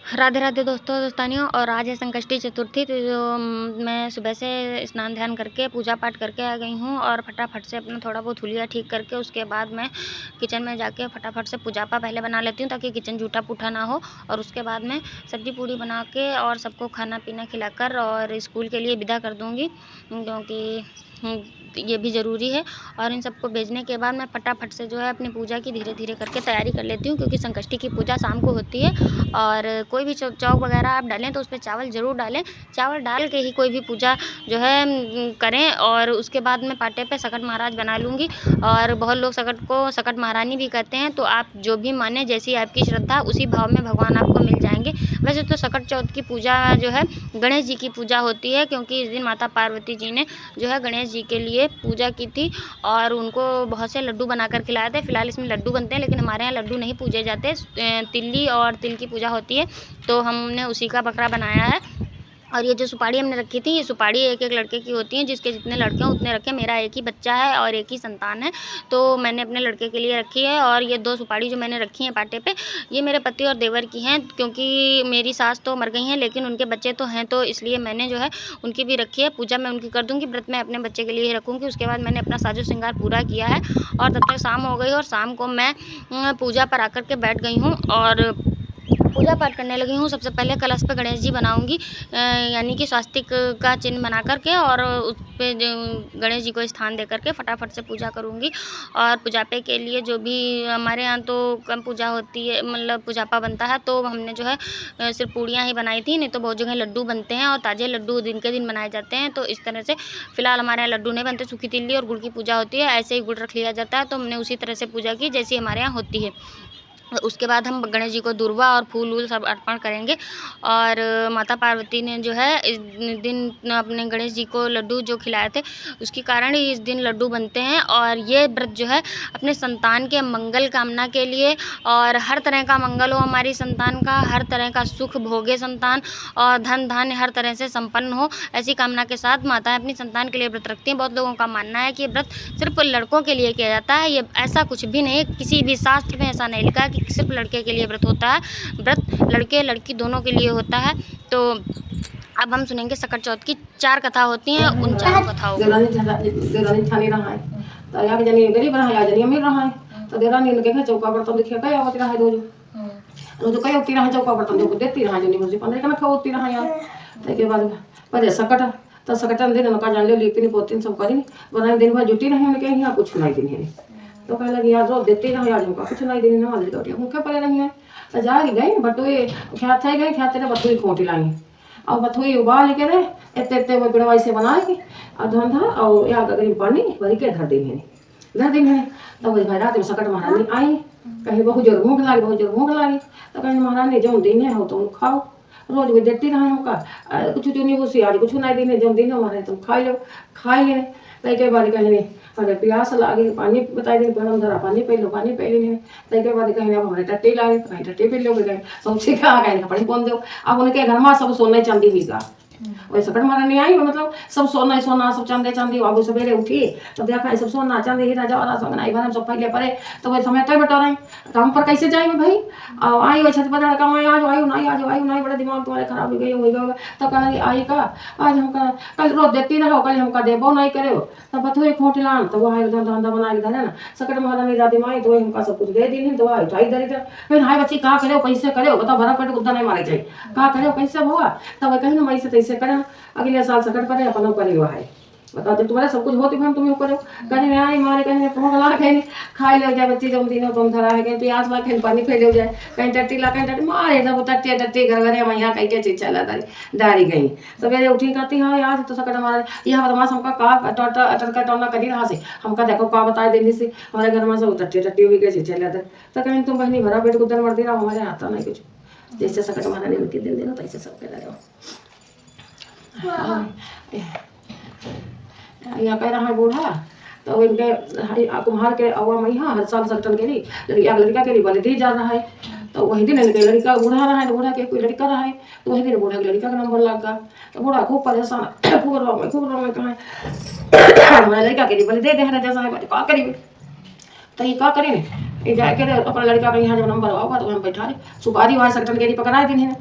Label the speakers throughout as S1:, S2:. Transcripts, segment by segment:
S1: राधे राधे दोस्तों दोस्तानियों। और आज है संकष्टी चतुर्थी। तो मैं सुबह से स्नान ध्यान करके पूजा पाठ करके आ गई हूँ और फटाफट से अपना थोड़ा बहुत हुलिया ठीक करके उसके बाद मैं किचन में जाके फटाफट से पूजा पा पहले बना लेती हूँ ताकि किचन जूठा पूठा ना हो। और उसके बाद मैं सब्जी पूड़ी बना के और सबको खाना पीना खिलाकर और स्कूल के लिए विदा कर दूँगी, क्योंकि ये भी ज़रूरी है। और इन सबको भेजने के बाद मैं फटाफट से जो है अपनी पूजा की धीरे धीरे करके तैयारी कर लेती हूँ, क्योंकि संकष्टी की पूजा शाम को होती है। और कोई भी चौक वगैरह आप डालें तो उस पर चावल ज़रूर डालें। चावल डाल के ही कोई भी पूजा जो है करें। और उसके बाद मैं पाटे पे सकट महाराज बना लूँगी। और बहुत लोग सकट को सकट महारानी भी कहते हैं। तो आप जो भी माने, जैसी आपकी श्रद्धा, उसी भाव में भगवान आपको मिल जाएंगे। वैसे तो सकट चौथ की पूजा जो है गणेश जी की पूजा होती है, क्योंकि इस दिन माता पार्वती जी ने जो है गणेश जी के लिए पूजा की थी और उनको बहुत से लड्डू बनाकर खिलाए थे। फिलहाल इसमें लड्डू बनते हैं, लेकिन हमारे यहाँ लड्डू नहीं पूजे जाते, तिल्ली और तिल की पूजा होती है। तो हमने उसी का बकरा बनाया है। और ये जो सुपारी हमने रखी थी, ये सुपारी एक एक लड़के की होती है, जिसके जितने लड़के हैं उतने रखे। मेरा एक ही बच्चा है और एक ही संतान है, तो मैंने अपने लड़के के लिए रखी है। और ये 2 सुपारी जो मैंने रखी हैं पाटे पे, ये मेरे पति और देवर की हैं, क्योंकि मेरी सास तो मर गई हैं लेकिन उनके बच्चे तो हैं, तो इसलिए मैंने जो है उनकी भी रखी है। पूजा मैं उनकी कर दूँगी, व्रत मैं अपने बच्चे के लिए ही रखूँगी। उसके बाद मैंने अपना साजो श्रृंगार पूरा किया है और तब तक शाम हो गई और शाम को मैं पूजा पर आकर के बैठ गई हूँ और पूजा पाठ करने लगी हूँ। सबसे पहले कलश पे गणेश जी बनाऊंगी, यानी कि स्वास्तिक का चिन्ह बना करके, और उस पे गणेश जी को स्थान दे करके फटाफट से पूजा करूँगी। और पूजापे के लिए जो भी हमारे यहाँ तो कम पूजा होती है, मतलब पूजापा बनता है, तो हमने जो है सिर्फ पूड़ियाँ ही बनाई थी। नहीं तो बहुत जगह लड्डू बनते हैं और ताज़े लड्डू दिन के दिन बनाए जाते हैं। तो इस तरह से फ़िलहाल हमारे यहाँ लड्डू नहीं बनते, सूखी तिल्ली और गुड़ की पूजा होती है। ऐसे ही गुड़ रख लिया जाता है, तो हमने उसी तरह से पूजा की जैसी हमारे यहाँ होती है। उसके बाद हम गणेश जी को दूर्वा और फूल वूल सब अर्पण करेंगे। और माता पार्वती ने जो है इस दिन अपने गणेश जी को लड्डू जो खिलाए थे, उसके कारण ही इस दिन लड्डू बनते हैं। और ये व्रत जो है अपने संतान के मंगल कामना के लिए, और हर तरह का मंगल हो हमारी संतान का, हर तरह का सुख भोगे संतान, और धन धान्य हर तरह से संपन्न हो, ऐसी कामना के साथ माताएं अपनी संतान के लिए व्रत रखती हैं। बहुत लोगों का मानना है कि ये व्रत सिर्फ लड़कों के लिए किया जाता है। ये ऐसा कुछ भी नहीं, किसी भी शास्त्र में ऐसा नहीं लिखा है कि सिर्फ लड़के के लिए व्रत होता है। व्रत लड़के लड़की दोनों के लिए होता है। तो अब हम सुनेंगे सकट चौथ की 4 कथा होती हैं, उन 4 कथाओं को।
S2: तो देरानी ने कहा चौका बर्तन देखिए कया होती रहा है जो कया होती रहा चौका बर्तन जो देती रहा जो नहीं 15 कना खाती रहा यार। के बाद पर सकट तो सकटन दिन नका जान ले लिपिन पोतिन सब करी बना दिन भर जुटी नहीं उनके यहाँ कुछ नहीं दिन है। तो कह लगी यार रोज देती रहा यार उनका कुछ नहीं दिन ना वाली रोटी मुखे पड़े रही है। तो जा गई बटुए ख्यात है गए ख्यात तेरे बटुए खोटी लाई और बटुए उबाल के रे एते वो बिड़वाई से बनाएगी और धंधा और या गगरी पानी भरी के धर दिन है। तो वही भाई रात में सकट महारानी आई, कहीं बहुत जोर भूख लगी। तो कहीं महारानी जो दिन है हो तुम खाओ, रोज भी देती रहे हमका कुछ नहीं घुसी आज कुछ नहीं दिन जो दिन हमारे तुम खा ले। तई के बाद कहीं अरे प्यास लागी पानी बताई दिन गरम धरा पानी पी लो तई के बाद कहीं अब हमारे टट्टी लागे कहीं टट्टी पी लो कहीं सब सीखा कहीं कपड़े पहन दो। अब उनके घर में सब सोने चांदी भी का वही सकट महारानी आई, मतलब सब सोना सब चांदी बाबू सवेरे उठी तो देखा सब सोना चांदी हीरा जवाहरात सोना घर सब पहले पड़े। तो वही समय तो बटो रही तो हम पर कैसे जाए भाई। और आई वही छत पर लड़का मैं आज आयु नहीं बड़ा दिमाग तुम्हारे खराब हो गई तो कहना आई का आज हमका कल रोज देती रहो कल हमका देबो नहीं करे तो बथुए खोट लान तो वह धंधा बना के धरे ना सकट महारानी दादी माई तो हमका सब कुछ दे दी तो उठाई धरी फिर हाय बच्ची का करे कैसे करे बता भरा पेट उद्धा नहीं मारे जाए का करे कैसे हुआ तब कहीं ना वैसे तैसे करें अगले साल सकट पड़े अपन करे हुआ है बता दे तुम्हारा सब कुछ होती हम तुम्हें करो कहीं आई मारे कहीं भोगला कहीं खाई ले जाए बच्ची जम दिन तुम धरा है कहीं प्याज बा कहीं पानी फैले जाए कहीं टट्टी ला कहीं टट्टी मारे जब टट्टी घर घर मैं यहाँ कहीं के चीज चला डारी गई सवेरे उठी कहती हाँ यार तो सकट हमारे यहाँ बदमाश हमका का अटका टोना करी रहा से हमका देखो का बताए देने से हमारे घर में सब टट्टी हुई कैसे चला तो कहीं तुम बहनी भरा पेट कुदर मर दे रहा हमारे आता नहीं कुछ जैसे सकट हमारा उनके दिन देना तैसे सब कह रहे हो। यहाँ कह रहा है बूढ़ा तो इनके कुम्हार के अवा मैया हर साल सकटन के लिए लड़का के लिए बलि जा रहा है। तो वही दिन इनके लड़का बूढ़ा रहा है, बूढ़ा के कोई लड़का रहा है तो वही दिन बूढ़ा के लड़का का नंबर लग गया। तो बूढ़ा खूब परेशान खूब रो में कहा हमारा लड़का के लिए बलि दे दे जैसा है का करी तो ये का करें ये जाके अपना लड़का का यहाँ जो नंबर होगा तो हम बैठा रहे सुपारी वहाँ सकटन के लिए पकड़ा दिन है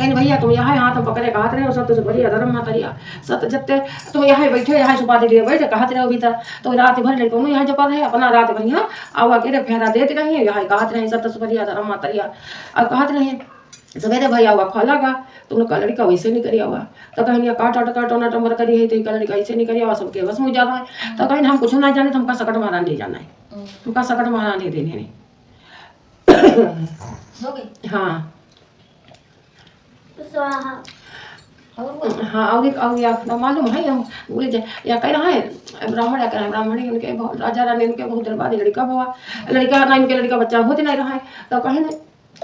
S2: कहीं भैया तुम यहाँ हाथ पकड़े कहते रहे हो सत्य से बढ़िया धर्म मातरिया सत्य जत्ते तुम यहाँ बैठे यहाँ सुपारी लिए बैठे कहते रहो भीतर तो रात भर लड़को यहाँ जपा रहे अपना रात भर यहाँ आवा के फेरा देते रहिए यहाँ कहते रहे सत्य से बढ़िया धर्म मातरिया अब कहते रहे सवेरे भाई आवा खोला का तुमने कल लड़का वैसे नहीं करिया हुआ तो कहीं काट ना टम्बर करी है तो कल लड़का ऐसे नहीं करिया हुआ सबके बस मुझे जाना है तो कहीं हम कुछ ना जाने तो हमका सकट मारा नहीं जाना है हमका सकट मारा नहीं देने नहीं हाँ हाँ और या मालूम है हम बोले जाए या कह रहा है ब्राह्मण या कह रहा है ब्राह्मण इनके बहुत राजा रानी इनके बहुत देर बाद लड़का हुआ लड़का ना इनके लड़का बच्चा होते नहीं रहा है तो कहें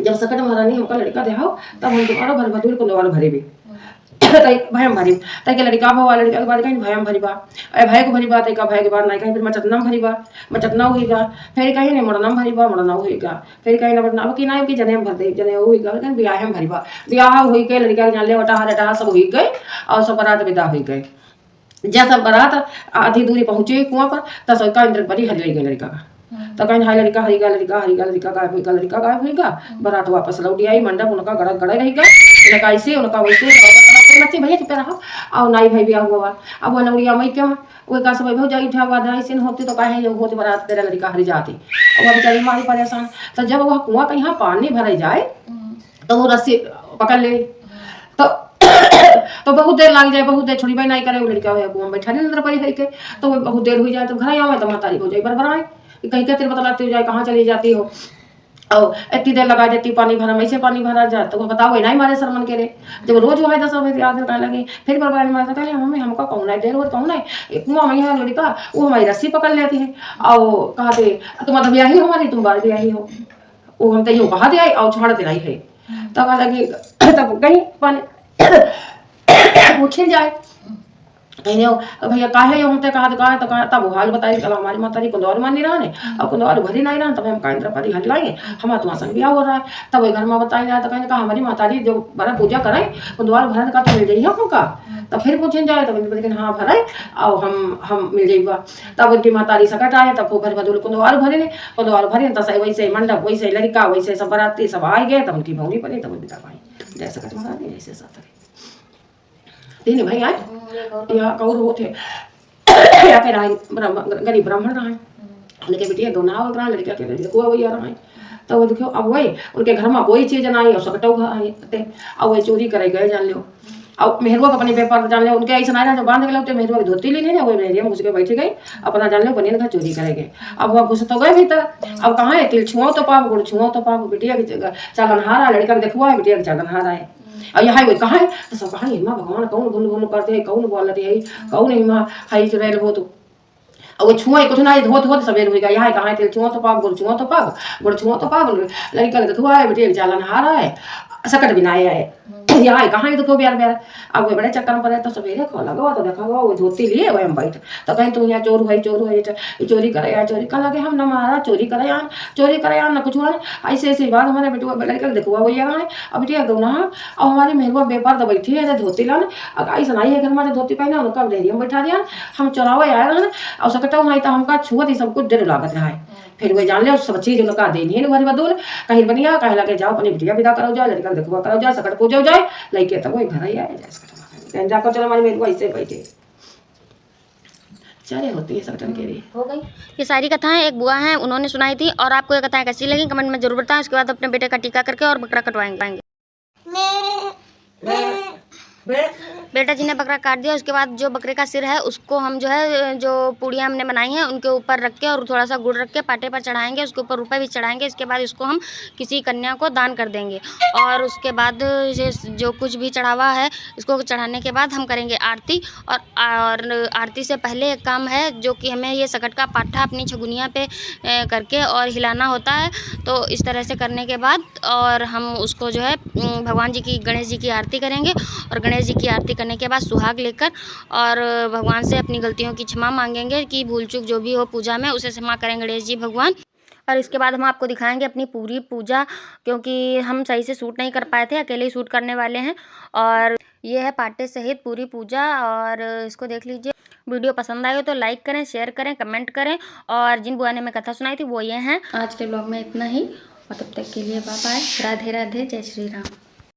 S2: जब सकट महारानी हमका लड़का देहाओ तब हम तुम्हारा भर बदूल को दोबारा भरे भी भयम भरी तय के लड़का भवा लड़का के बाद कहीं भयम भरी बा भय को भरी बा तय का भय के बाद नहीं कहीं फिर मचतनम भरी बा मचतना होईगा फिर कहीं नहीं मरनम भरी बा मरना होईगा फिर कहीं ना मरना की नाम की जनेम भर दे जने होईगा कहीं ब्याह भरी बा ब्याह होई के लड़का के जान ले वटा हटा सब होई गए और सब बारात विदा होई गए जैसा बारात आधी दूरी पहुंचे कुआं पर तब सबका इंद्र बड़ी हरी ले गई लड़का का तो कहीं हाई लड़का हरिगा गायब होगा बारात वापस लौटी आई मंडप उनका गड़ा गड़ा रहेगा उनका ऐसे उनका वैसे भैया चुप रहा और नाई भाई भी हुआ अब वो लौड़िया मई क्यों वो का सब हो जाई ठा वादा ऐसे होती तो काहे जो होती बारात तेरा लड़का हरी जाती और वो बेचारी मारी परेशान तो जब वह कुआं का यहाँ पानी भरे जाए तो वो रस्सी पकड़ ले तो बहुत देर लग जाए बहुत देर छोड़ी भाई नहीं करे वो लड़का कुआं बैठा नहीं अंदर पड़ी है के तो बहुत देर हो जाए तो घर आवे तो मातारी हो जाए बरबराए कहीं कहते बतलाती हो जाए कहाँ चली जाती हो और इतनी देर लगा देती पानी भरा ऐसे पानी भरा जाए तो वो बताओ नहीं मारे शर्मन के रे जब रोज वो है 10 बजे आदमी कहने लगे फिर बर्बाद मारता कहले मम्मी हमका कौन है देर हो कौन है कुआं में है लड़का वो हमारी रस्सी पकड़ लेती है और कहते तुम मतलब ब्याही हो हमारी तुम बार ब्याही हो वो हम तो यूँ कहा दिया और छोड़ते नहीं है तब लगे तब कहीं पानी पूछे जाए कहीं भैया काहे हम ते कहा तो कहा तब हाल बताई चलो हमारी मातारी कुंदौर मान नहीं रहा ने और कुंदौर भरी नहीं रहा तब हम कांद्र परी हल लाएंगे हम तुम्हारा संग ब्याह हो रहा है तब घर में बताई जाए तो कहीं कहा हमारी मातारी जो बड़ा पूजा कराए कुंदौर भरन का तो मिल जाइए हमका तब फिर पूछे जाए तब लेकिन हाँ भराए और हम मिल जाइएगा तब उनकी मातारी सकट आए तब भर बदूल कुंदौर भरे ने कुंदौर भरे तो सही वैसे मंडप वैसे लड़का वैसे सब बराती सब आ गए तब उनकी भौनी पड़ी तब बिता पाई जैसे सकट महारानी ऐसे साथ तीन भाई आए या कौर थे या फिर आए गरीब ब्राह्मण रहे उनके बेटिया दोना रहा लड़का के हुआ वही रहा तो वो देखो अब वही उनके घर में वही चीज आई और सकटो आए अब वही चोरी करे गए जान लो अब मेहरुआ का अपने व्यापार जान ले उनके ऐसा ना जो बांध गए तो मेहरुआ की धोती ली नहीं वो मेहरिया घुस के बैठ गई अपना जान लो बनियन का चोरी करेंगे अब वह घुस तो गए भीतर अब कहाँ है तिल छुओ तो पाप गुड़ छुओ तो पाप बिटिया की चालनहारा लड़का के देखवा है बिटिया के चालनहारा है और यहाँ वो कहाँ है तो सब कहाँ है माँ भगवान कौन भूल भूल करते है कौन बोल रही है कौन है माँ हाई जो रहे हो तो और वो छुआ कुछ ना धोत धोत सवेर हो गया यहाँ कहाँ है छुआ तो पाप गुड़ छुआ तो पाप गुड़ छुआ तो पाप लड़का के देखवा है बिटिया के चालनहारा है सकट बिनाया है यहाँ कहाँ है देखो ब्यार ब्यार अब वो बड़े चक्कर में पड़े तो सवेरे खोला गवा तो देखा गवा वो धोती लिए वो हम बैठ तो कहीं तुम यहाँ चोर है चोरी करे चोरी कर लगे हम न मारा चोरी करे न कुछ हुआ ऐसे ऐसे बात हमारे बेटुआ लड़का देखुआ वो यहाँ है अब बेटिया गौना और हमारी मेहरुआ व्यापार तो बैठी है धोती लान आई सुनाई है घर में धोती पहना उनका डेरिया में बैठा दिया हम चौरावा आया रहा और सकटा हुआ तो हमका छुआ थी सब कुछ डर लागत रहा है फिर वो जान ले सब चीज उनका देनी है घर बदूल कहीं बनिया कहीं लगे जाओ अपनी बिटिया विदा करो जाओ लड़का देखुआ करो जाओ सकट पूजो जाए लड़के तब वही घर ही आए जाए जाकर चलो हमारी मेहरुआ ऐसे बैठे चले होती है सकटन के लिए
S1: हो गई। ये सारी कथाएं एक बुआ हैं उन्होंने सुनाई थी और आपको ये कथाएं कैसी लगी कमेंट में जरूर बताएं। उसके बाद अपने बेटे का टीका करके और बकरा कटवाएंगे। बेटा जी ने बकरा काट दिया। उसके बाद जो बकरे का सिर है उसको हम जो है जो पूड़ियाँ हमने बनाई हैं उनके ऊपर रख के और थोड़ा सा गुड़ रख के पाटे पर चढ़ाएंगे। उसके ऊपर रुपए भी चढ़ाएंगे। इसके बाद इसको हम किसी कन्या को दान कर देंगे और उसके बाद जो कुछ भी चढ़ावा है इसको चढ़ाने के बाद हम करेंगे आरती। और आरती से पहले एक काम है जो कि हमें ये सकट का पाठा अपनी छगुनिया पे करके और हिलाना होता है। तो इस तरह से करने के बाद और हम उसको जो है भगवान जी की गणेश जी की आरती करेंगे और गणेश जी की आरती करने के बाद सुहाग लेकर और भगवान से अपनी गलतियों की क्षमा मांगेंगे कि भूल चूक जो भी हो पूजा में उसे क्षमा करें गणेश जी भगवान। और इसके बाद हम आपको दिखाएंगे अपनी पूरी पूजा क्योंकि हम सही से शूट नहीं कर पाए थे, अकेले ही शूट करने वाले हैं। और ये है पाटे सहित पूरी पूजा और इसको देख लीजिए। वीडियो पसंद आए तो लाइक करें, शेयर करें, कमेंट करें। और जिन बुआ ने मैं कथा सुनाई थी वो ये हैं। आज के ब्लॉग में इतना ही और तब तक के लिए बाय बाय, राधे राधे, जय श्री राम।